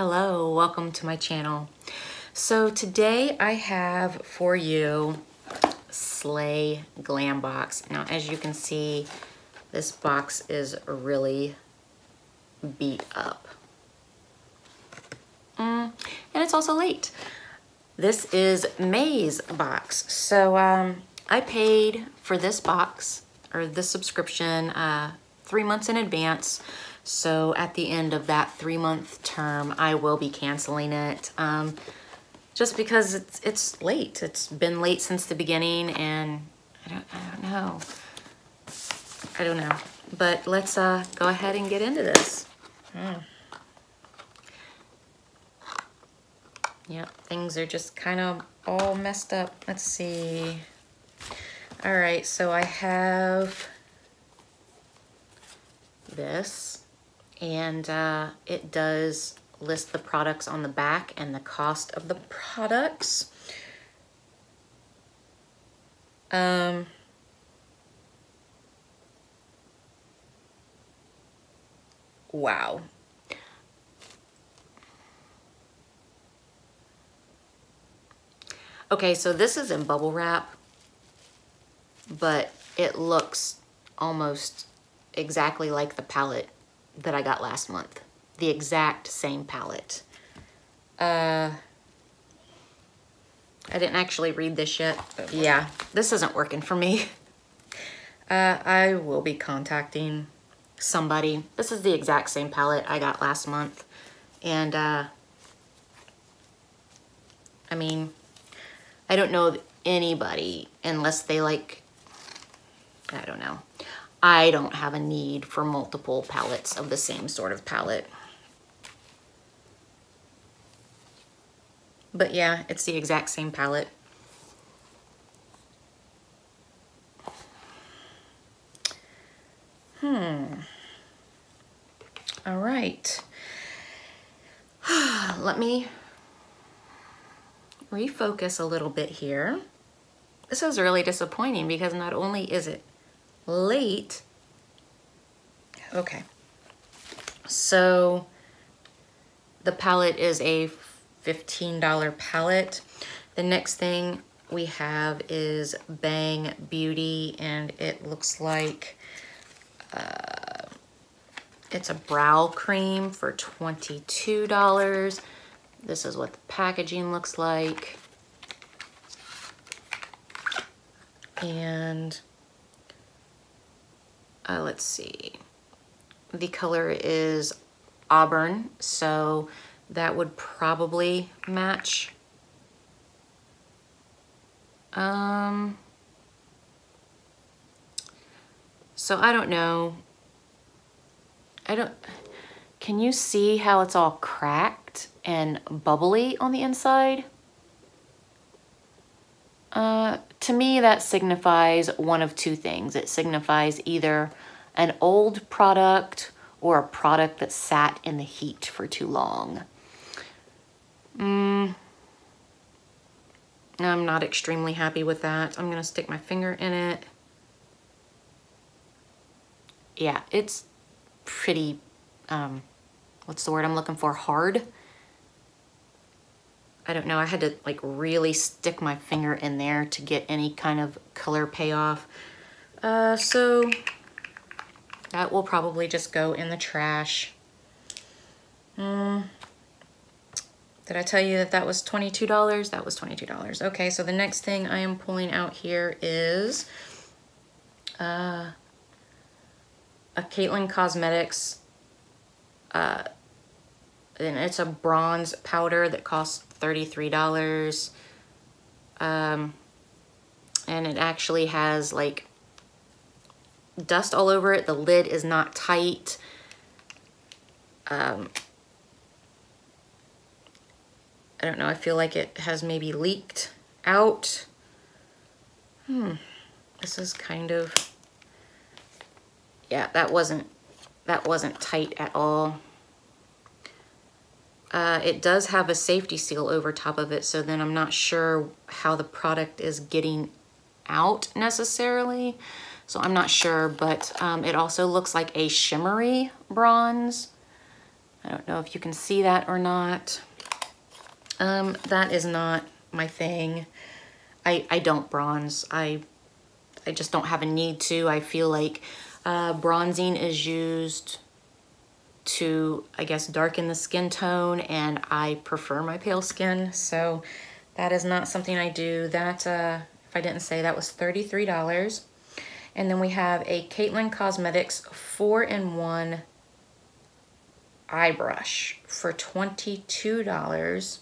Hello, welcome to my channel. So today I have for you Slay Glam box. Now as you can see, this box is really beat up. And it's also late. This is May's box. So I paid for this box, or this subscription, 3 months in advance. So at the end of that 3-month term, I will be canceling it. Just because it's late. It's been late since the beginning, and I don't know. But let's go ahead and get into this. Yep, things are just kind of all messed up. Let's see. All right, so I have this, and it does list the products on the back and the cost of the products. Wow. Okay, so this is in bubble wrap, but it looks almost exactly like the palette that I got last month. The exact same palette. I didn't actually read this yet, but yeah, this isn't working for me. I will be contacting somebody. This is the exact same palette I got last month. And I mean, I don't know anybody, unless they like, I don't know. I don't have a need for multiple palettes of the same sort of palette. But yeah, it's the exact same palette. All right. Let me refocus a little bit here. This is really disappointing because not only is it late. Okay. So the palette is a $15 palette. The next thing we have is Bang Beauty, and it looks like it's a brow cream for $22. This is what the packaging looks like. And let's see. The color is auburn, so that would probably match. So I don't know. Can you see how it's all cracked and bubbly on the inside? To me, that signifies one of two things. It signifies either an old product or a product that sat in the heat for too long. I'm not extremely happy with that. I'm gonna stick my finger in it. Yeah, it's pretty, what's the word I'm looking for? Hard? I don't know, I had to like really stick my finger in there to get any kind of color payoff. So that will probably just go in the trash. Did I tell you that that was $22? That was $22. Okay, so the next thing I am pulling out here is a Caitlyn Cosmetics, and it's a bronze powder that costs $33. And it actually has like dust all over it. The lid is not tight. I don't know, I feel like it has maybe leaked out. This is kind of, yeah, that wasn't tight at all. It does have a safety seal over top of it, so then I'm not sure how the product is getting out necessarily. So I'm not sure, but it also looks like a shimmery bronze. I don't know if you can see that or not. That is not my thing. I don't bronze. I just don't have a need to. I feel like bronzing is used to, I guess, darken the skin tone, and I prefer my pale skin, so that is not something I do. That, if I didn't say, that was $33. And then we have a Caitlin Cosmetics 4-in-1 eye brush for $22.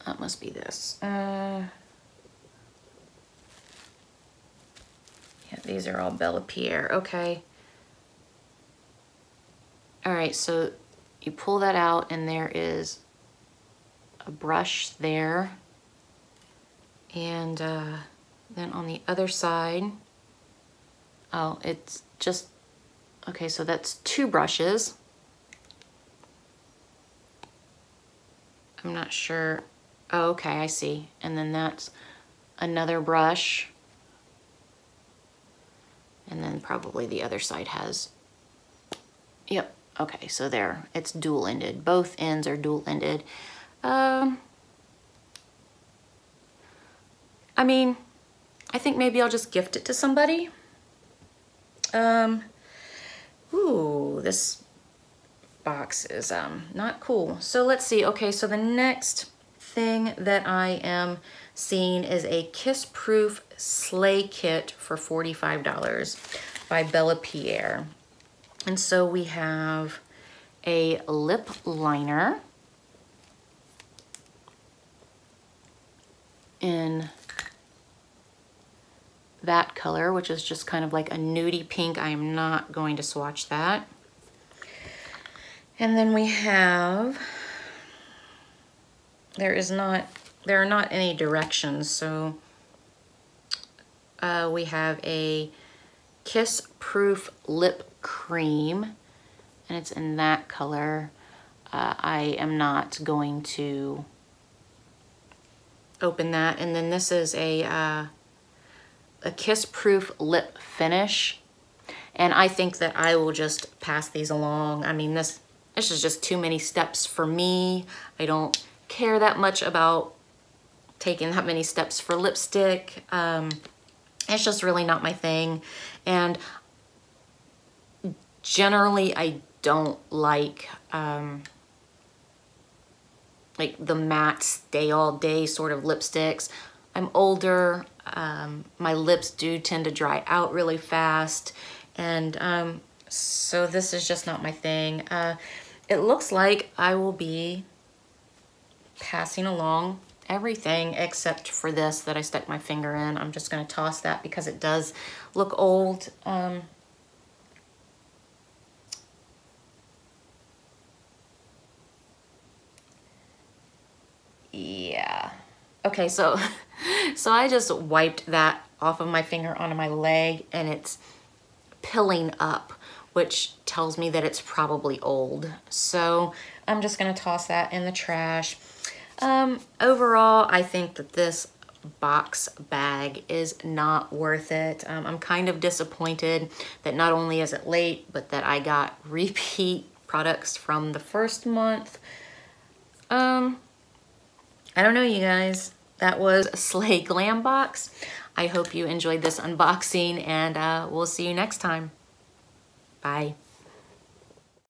That must be this. Yeah, these are all Bella Pierre. Okay. All right, so you pull that out and there is a brush there. And then on the other side, oh, it's just, okay, so that's 2 brushes. I'm not sure. Oh, okay, I see. And then that's another brush. And then probably the other side has, yep, okay, so there, it's dual-ended. Both ends are dual-ended. I mean, I think maybe I'll just gift it to somebody. Ooh, this box is not cool. So let's see. Okay, so the next thing that I am seeing is a Kiss Proof Slay Kit for $45 by Bella Pierre. And so we have a lip liner in that color, which is just kind of like a nudie pink. I am not going to swatch that. And then we have, there are not any directions, so we have a Kiss Proof Lip Cream, and it's in that color. I am not going to open that. And then this is a Kiss Proof Lip Finish, and I think that I will just pass these along. I mean, this is just too many steps for me. I don't care that much about taking that many steps for lipstick. It's just really not my thing. And generally, I don't like the matte stay all day sort of lipsticks. I'm older. My lips do tend to dry out really fast. And so this is just not my thing. It looks like I will be passing along everything except for this that I stuck my finger in. I'm just gonna toss that because it does look old. Yeah. Okay, so I just wiped that off of my finger onto my leg, and it's pilling up, which tells me that it's probably old. So I'm just gonna toss that in the trash. Overall, I think that this box bag is not worth it. I'm kind of disappointed that not only is it late, but that I got repeat products from the first month. I don't know, you guys. That was Slay Glam Box. I hope you enjoyed this unboxing, and we'll see you next time. Bye.